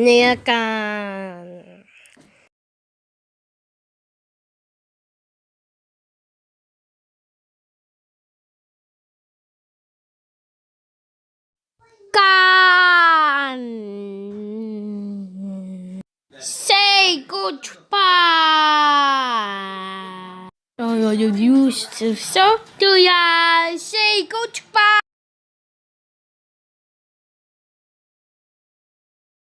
Neakan. Kan. Say goodbye. Oh, you used to so do ya say goodbye.